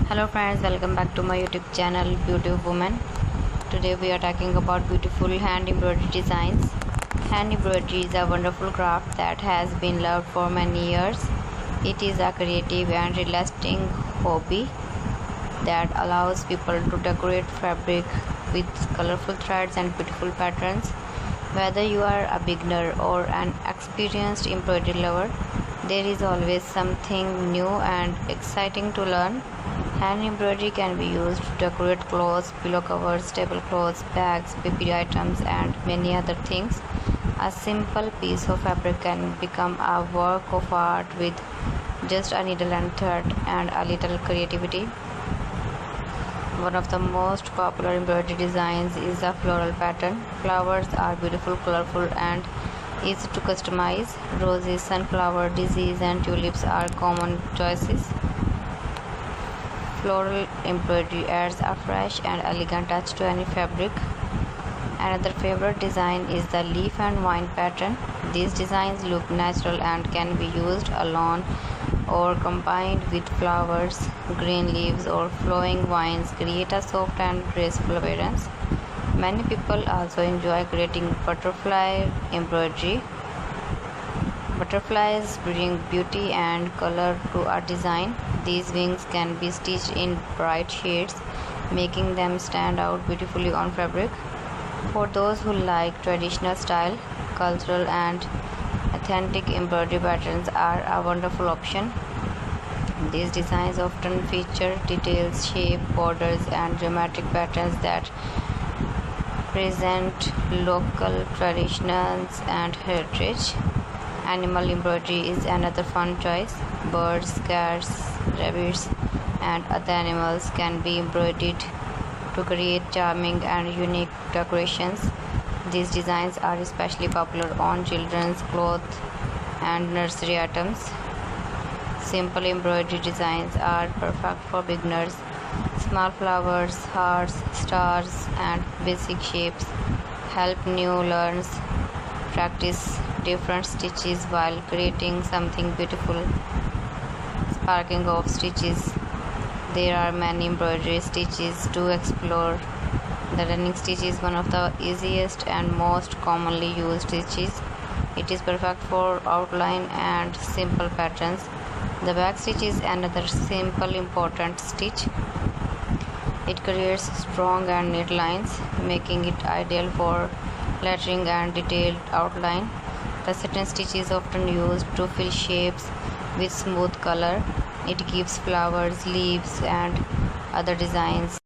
Hello friends, welcome back to my YouTube channel Beauty of Woman. Today we are talking about beautiful hand embroidery designs. Hand embroidery is a wonderful craft that has been loved for many years. It is a creative and lasting hobby that allows people to decorate fabric with colorful threads and beautiful patterns. Whether you are a beginner or an experienced embroidery lover, there is always something new and exciting to learn. Hand embroidery can be used to decorate clothes, pillow covers, tablecloths, bags, baby items, and many other things. A simple piece of fabric can become a work of art with just a needle and thread and a little creativity. One of the most popular embroidery designs is the floral pattern. Flowers are beautiful, colorful, and easy to customize. Roses, sunflower, daisies, and tulips are common choices. Floral embroidery adds a fresh and elegant touch to any fabric. Another favorite design is the leaf and vine pattern. These designs look natural and can be used alone or combined with flowers. Green leaves or flowing vines create a soft and graceful appearance. Many people also enjoy creating butterfly embroidery. Butterflies bring beauty and color to a design. These wings can be stitched in bright shades, making them stand out beautifully on fabric. For those who like traditional style, cultural and authentic embroidery patterns are a wonderful option. These designs often feature details, shape, borders, and dramatic patterns that present local traditions and heritage. Animal embroidery is another fun choice. Birds, cats, rabbits, and other animals can be embroidered to create charming and unique decorations. These designs are especially popular on children's clothes and nursery items. Simple embroidery designs are perfect for beginners. Small flowers, hearts, stars, and basic shapes help new learners practice different stitches while creating something beautiful. Sparking of stitches. There are many embroidery stitches to explore. The running stitch is one of the easiest and most commonly used stitches. It is perfect for outline and simple patterns. The back stitch is another simple important stitch. It creates strong and neat lines, making it ideal for lettering and detailed outline. The satin stitch is often used to fill shapes with smooth color. It gives flowers, leaves, and other designs